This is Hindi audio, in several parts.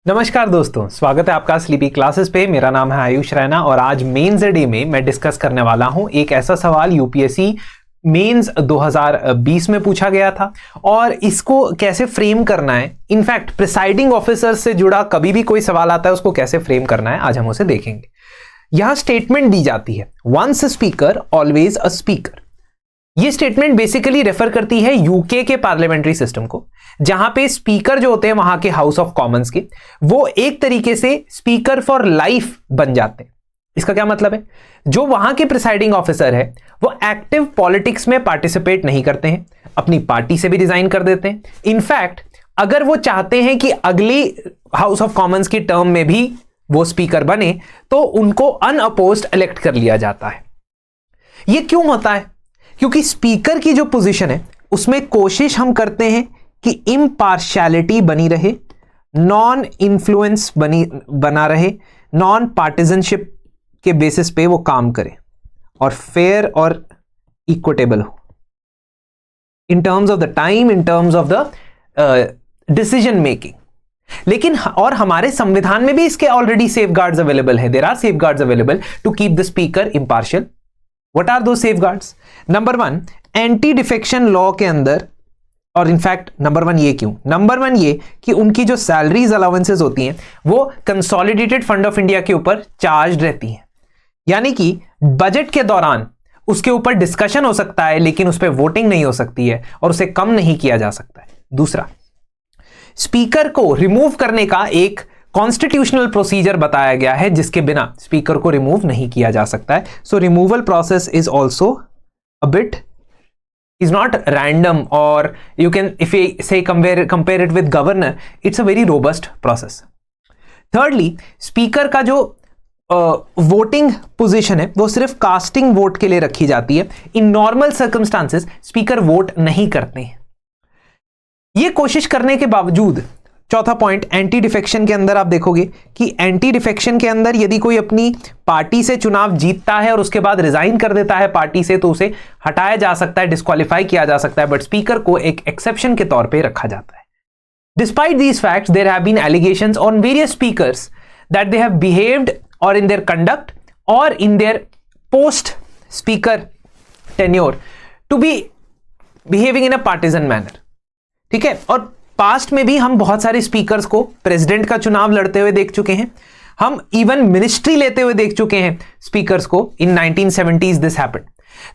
नमस्कार दोस्तों, स्वागत है आपका स्लीपी क्लासेस पे। मेरा नाम है आयुष रैना और आज मेंस डे में मैं डिस्कस करने वाला हूं एक ऐसा सवाल यूपीएससी मेंस 2020 में पूछा गया था और इसको कैसे फ्रेम करना है। इनफैक्ट प्रिसाइडिंग ऑफिसर से जुड़ा कभी भी कोई सवाल आता है उसको कैसे फ्रेम करना है, आज हम उसे देखेंगे। यहां स्टेटमेंट दी जाती है, once a speaker always a speaker. ये स्टेटमेंट बेसिकली रेफर करती है यूके के पार्लियामेंट्री सिस्टम को, जहां पे स्पीकर जो होते हैं वहां के हाउस ऑफ कॉमन्स के, वो एक तरीके से स्पीकर फॉर लाइफ बन जाते हैं। इसका क्या मतलब है? जो वहां के प्रिसाइडिंग ऑफिसर है वो एक्टिव पॉलिटिक्स में पार्टिसिपेट नहीं करते हैं, अपनी पार्टी से भी रिजाइन कर देते हैं। इनफैक्ट अगर वो चाहते हैं कि अगली हाउस ऑफ कॉमन्स की टर्म में भी वो स्पीकर बने तो उनको अनअपोज्ड इलेक्ट कर लिया जाता है। ये क्यों होता है? क्योंकि स्पीकर की जो पोजीशन है उसमें कोशिश हम करते हैं कि इम्पार्शियलिटी बनी रहे, नॉन इन्फ्लुएंस बना रहे, नॉन पार्टिजनशिप के बेसिस पे वो काम करे और फेयर और इक्विटेबल हो in terms of the time, in terms of the decision making. लेकिन और हमारे संविधान में भी इसके ऑलरेडी सेफगार्ड्स अवेलेबल है। There are safeguards available to keep the speaker impartial. What are those safeguards? Number 1, anti defection law के अंदर, और इनफैक्ट नंबर 1 ये क्यों? नंबर 1 ये कि उनकी जो सैलरीज अलाउंसेस होती हैं वो कंसोलिडेटेड फंड ऑफ इंडिया के ऊपर चार्ज रहती हैं, यानी कि बजट के दौरान उसके ऊपर डिस्कशन हो सकता है लेकिन उस पर वोटिंग नहीं हो सकती है और उसे कम नहीं किया जा सकता है। दूसरा, स्पीकर को रिमूव करने का एक कॉन्स्टिट्यूशनल प्रोसीजर बताया गया है जिसके बिना स्पीकर को रिमूव नहीं किया जा सकता है। सो removal process is also a bit is not random, or you can, if we say compare it with governor, it's a very robust process. Thirdly, speaker का जो वोटिंग पोजीशन है वो सिर्फ कास्टिंग वोट के लिए रखी जाती है। In normal circumstances speaker vote नहीं करते हैं। ये कोशिश करने के बावजूद, चौथा पॉइंट, एंटी डिफेक्शन के अंदर आप देखोगे कि एंटी डिफेक्शन के अंदर यदि कोई अपनी पार्टी से चुनाव जीतता है और उसके बाद रिजाइन कर देता है पार्टी से तो उसे हटाया जा सकता है, डिस्क्वालीफाई किया जा सकता है, बट स्पीकर को एक एक्सेप्शन के तौर पे रखा जाता है। Despite these facts, there have been allegations on various speakers that they have behaved और इन देयर कंडक्ट और in their post speaker tenure to be behaving in a partisan manner. ठीक है, और पास्ट में भी हम बहुत सारे स्पीकर्स को प्रेसिडेंट का चुनाव लड़ते हुए देख चुके हैं, हम इवन मिनिस्ट्री लेते हुए देख चुके हैं स्पीकर्स को। इन 1970s दिस हैपेंड।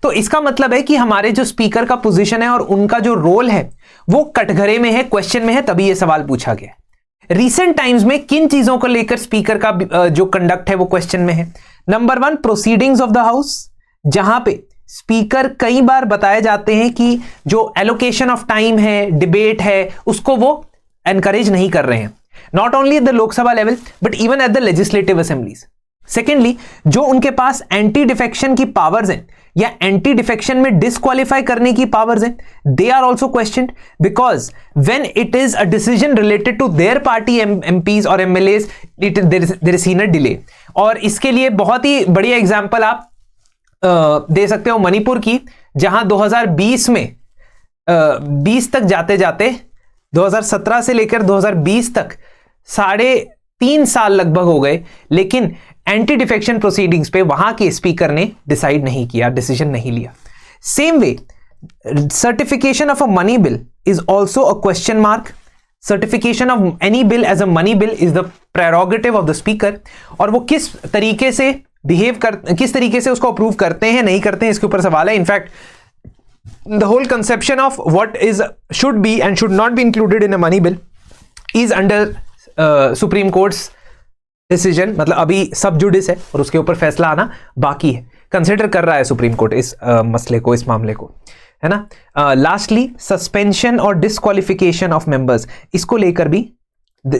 तो इसका मतलब है कि हमारे जो स्पीकर का पोजीशन है और उनका जो रोल है वो कटघरे में है, क्वेश्चन में है, तभी ये सवाल पूछा गया। रिसेंट टाइम्स में किन चीजों को लेकर स्पीकर का जो कंडक्ट है वो क्वेश्चन में है? Number 1, proceedings of the house, जहां पे स्पीकर कई बार बताए जाते हैं कि जो एलोकेशन ऑफ टाइम है, डिबेट है, उसको वो एनकरेज नहीं कर रहे हैं, not only at the Lok Sabha level but even at the legislative assemblies. Secondly, जो उनके पास एंटी डिफेक्शन की पावर्स हैं या एंटी डिफेक्शन में डिस्क्वालीफाई करने की पावर्स हैं, they are also questioned because when it is a decision related to their party MPs और MLAs, there is seen a delay. और इसके लिए बहुत ही बढ़िया एग्जांपल आप दे सकते हो मणिपुर की, जहां 2020 में 20 तक जाते जाते 2017 से लेकर 2020 तक 3.5 साल लगभग हो गए, लेकिन एंटी डिफेक्शन प्रोसीडिंग्स पे वहां के स्पीकर ने डिसाइड नहीं किया, डिसीजन नहीं लिया। Same way, certification of a money bill is also a question mark. Certification of any bill as a money bill is the prerogative of the speaker, और वो किस तरीके से किस तरीके से उसको अप्रूव करते हैं, नहीं करते हैं, इसके ऊपर सवाल है। In fact the whole conception of what is should be and should not be included in a money bill is under Supreme Court's decision, मतलब अभी सब जुडिस है और उसके ऊपर फैसला आना बाकी है। कंसिडर कर रहा है सुप्रीम कोर्ट इस मसले को, इस मामले को, है ना। लास्टली, सस्पेंशन और डिस्क्वालिफिकेशन ऑफ मेंबर्स, इसको लेकर भी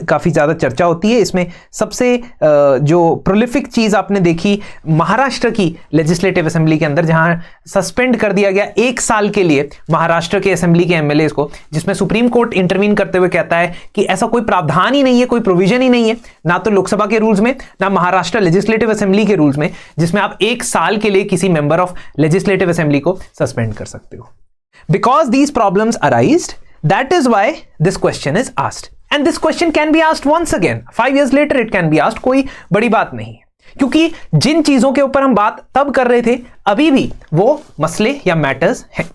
काफी ज्यादा चर्चा होती है। इसमें सबसे जो प्रोलिफिक चीज आपने देखी महाराष्ट्र की लेजिस्लेटिव असेंबली के अंदर, जहां सस्पेंड कर दिया गया 1 साल के लिए महाराष्ट्र के असेंबली के एमएलए को, जिसमें सुप्रीम कोर्ट इंटरवीन करते हुए कहता है कि ऐसा कोई प्रावधान ही नहीं है, कोई प्रोविजन ही नहीं है, ना तो लोकसभा के रूल्स में ना महाराष्ट्र लेजिस्लेटिव असेंबली के रूल्स में, जिसमें आप 1 साल के लिए किसी मेंबर ऑफ लेजिस्लेटिव असेंबली को सस्पेंड कर सकते हो। Because these problems arised, that is why this question is asked, and this question can be asked once again 5 years later, it can be asked. कोई बड़ी बात नहीं है, क्योंकि जिन चीजों के ऊपर हम बात तब कर रहे थे अभी भी वो मसले या मैटर्स हैं.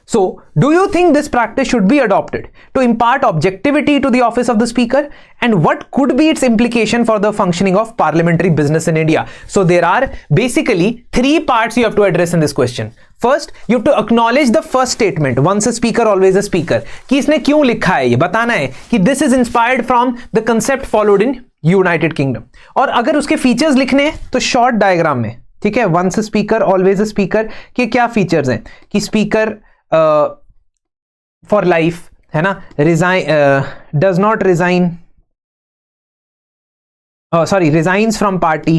So, do you think this practice should be adopted to impart objectivity to the office of the speaker? And what could be its implication for the functioning of parliamentary business in India? So, there are basically 3 parts you have to address in this question. First, you have to acknowledge the first statement, once a speaker, always a speaker. कि इसने क्यों लिखा है, ये बताना है कि this is inspired from the concept followed in United Kingdom. और अगर उसके फीचर्स लिखने हैं तो शॉर्ट डायग्राम में, ठीक है, once a speaker, always a speaker के क्या फीचर्स हैं कि स्पीकर फॉर लाइफ है ना, does not resign, sorry resigns from party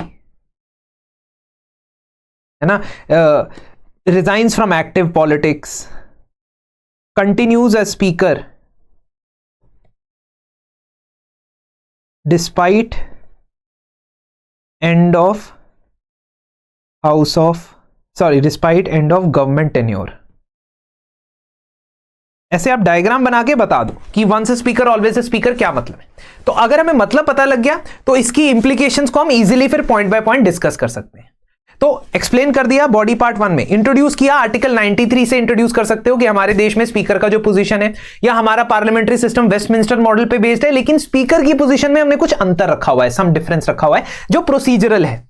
है ना, resigns from active politics, continues as speaker despite end of despite end of government tenure. ऐसे आप डायग्राम बना के बता दो कि वंस स्पीकर ऑलवेज स्पीकर क्या मतलब है. तो अगर हमें मतलब पता लग गया तो इसकी इंप्लीकेशंस को हम इजीली फिर पॉइंट बाय पॉइंट डिस्कस कर सकते हैं. तो एक्सप्लेन कर दिया बॉडी पार्ट 1 में, इंट्रोड्यूस किया आर्टिकल 93 से इंट्रोड्यूस कर सकते हो कि हमारे देश में स्पीकर का जो पोजीशन है या हमारा पार्लियामेंट्री सिस्टम वेस्टमिंस्टर मॉडल पे बेस्ड है, लेकिन स्पीकर की पोजीशन में हमने कुछ अंतर रखा हुआ है, सम डिफरेंस रखा हुआ है जो प्रोसीजरल है.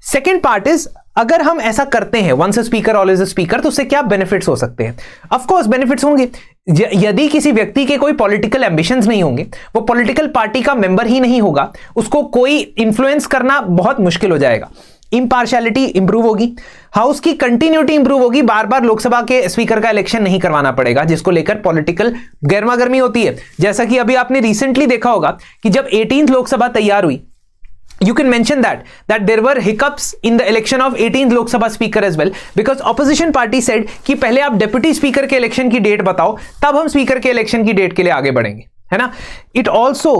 सेकेंड पार्ट इज, अगर हम ऐसा करते हैं वंस स्पीकर ऑलवेज स्पीकर तो उससे क्या बेनिफिट्स हो सकते हैं. ऑफ कोर्स बेनिफिट्स होंगे. यदि किसी व्यक्ति के कोई पॉलिटिकल एम्बिशंस नहीं होंगे, वो पॉलिटिकल पार्टी का मेंबर ही नहीं होगा, उसको कोई इंफ्लुएंस करना बहुत मुश्किल हो जाएगा. इंपार्शियलिटी इंप्रूव होगी, हाउस की कंटिन्यूटी इंप्रूव होगी, बार बार लोकसभा के स्पीकर का इलेक्शन नहीं करवाना पड़ेगा जिसको लेकर पॉलिटिकल गर्मागर्मी होती है. जैसा कि अभी आपने रिसेंटली देखा होगा कि जब 18th लोकसभा तैयार हुई, you can mention that there were hiccups in the election of 18th Lok Sabha speaker as well, because opposition party said कि पहले आप डिप्टी स्पीकर के इलेक्शन की डेट बताओ, तब हम स्पीकर के इलेक्शन की डेट के लिए आगे बढ़ेंगे, है ना. It also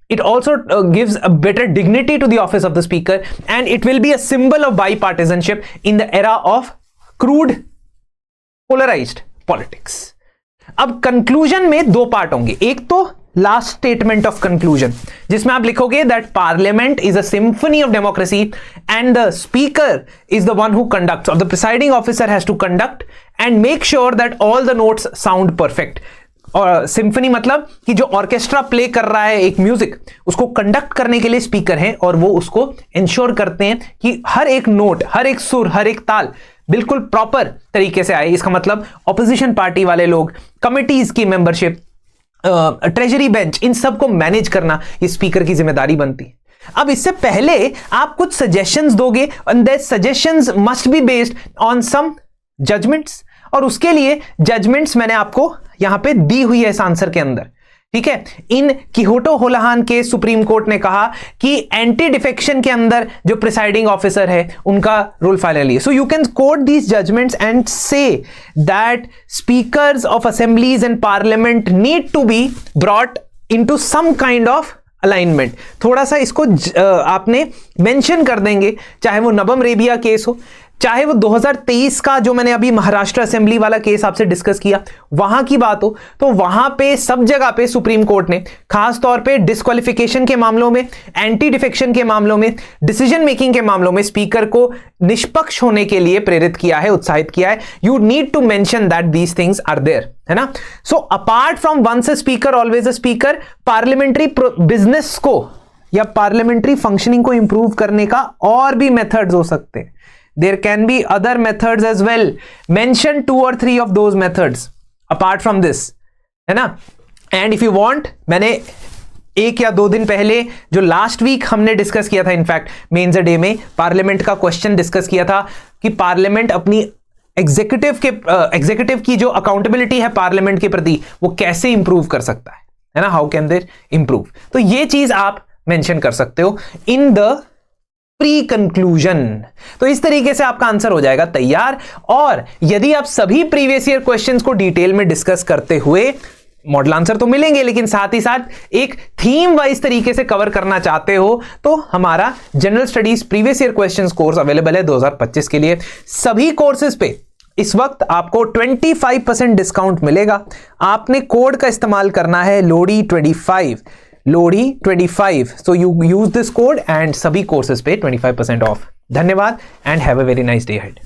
it also gives a better dignity to the office of the speaker, and it will be a symbol of bipartisanship in the era of crude polarized politics. अब कंक्लूजन में 2 पार्ट होंगे. एक तो लास्ट स्टेटमेंट ऑफ कंक्लूजन जिसमें आप लिखोगे that parliament is a symphony of democracy and the speaker is the one who conducts, और the presiding officer has to conduct and make sure that all the notes sound perfect. और सिम्फनी मतलब कि जो ऑर्केस्ट्रा प्ले कर रहा है एक म्यूजिक, उसको कंडक्ट करने के लिए स्पीकर हैं और वो उसको इंश्योर करते हैं कि हर एक नोट, हर एक सुर, हर एक ताल बिल्कुल प्रॉपर तरीके से आए. इसका मतलब ऑपोजिशन पार्टी वाले लोग, कमिटीज की मेंबरशिप, ट्रेजरी बेंच, इन सब को मैनेज करना ये स्पीकर की जिम्मेदारी बनती है. अब इससे पहले आप कुछ सजेशंस दोगे and that suggestions must be based on some judgments, और उसके लिए जजमेंट्स मैंने आपको यहां पे दी हुई है इस आंसर के अंदर, ठीक है. इन किहोटो होलाहान के सुप्रीम कोर्ट ने कहा कि एंटी डिफेक्शन के अंदर जो प्रिसाइडिंग ऑफिसर है उनका रोल फाइनल है. So you can quote these judgments and say that speakers of assemblies and parliament need to be brought into some kind of alignment. थोड़ा सा इसको आपने मेंशन कर देंगे, चाहे वो नबम रेबिया केस हो, चाहे वो 2023 का जो मैंने अभी महाराष्ट्र असेंबली वाला केस आपसे डिस्कस किया वहां की बात हो, तो वहां पे सब जगह पे सुप्रीम कोर्ट ने खास तौर पे डिस्क्वालिफिकेशन के मामलों में, एंटी डिफेक्शन के मामलों में, डिसीजन मेकिंग के मामलों में स्पीकर को निष्पक्ष होने के लिए प्रेरित किया है, उत्साहित किया है. You need to mention that these things are there, है ना. So apart from once a speaker always a speaker, parliamentary business को या पार्लियामेंट्री फंक्शनिंग को इंप्रूव करने का और भी मेथड्स हो सकते हैं. There can be other methods as well. Mention 2 or 3 of those methods apart from this, है ना. And if you want, मैंने 1 या 2 दिन पहले जो लास्ट वीक हमने डिस्कस किया था, इनफैक्ट मेंस डे में पार्लियामेंट का क्वेश्चन डिस्कस किया था कि पार्लियामेंट अपनी एग्जीक्यूटिव की जो अकाउंटेबिलिटी है पार्लियामेंट के प्रति वो कैसे इंप्रूव कर सकता है ना. How can they improve. तो ये चीज आप मेंशन कर सकते हो इन द प्री कंक्लूजन. तो इस तरीके से आपका आंसर हो जाएगा तैयार. और यदि आप सभी प्रीवियस ईयर क्वेश्चंस को डिटेल में डिस्कस करते हुए मॉडल आंसर तो मिलेंगे, लेकिन साथ ही साथ एक थीम वाइज तरीके से कवर करना चाहते हो तो हमारा general studies previous year questions course available है 2025 के लिए. सभी कोर्सेज पे इस वक्त आपको 25% डिस्काउंट मिलेगा। आपने कोड का इस्तेमाल करना है LOHDI25, LOHDI25। So you use this code and सभी कोर्सेज पे 25% ऑफ। धन्यवाद and have a very nice day ahead.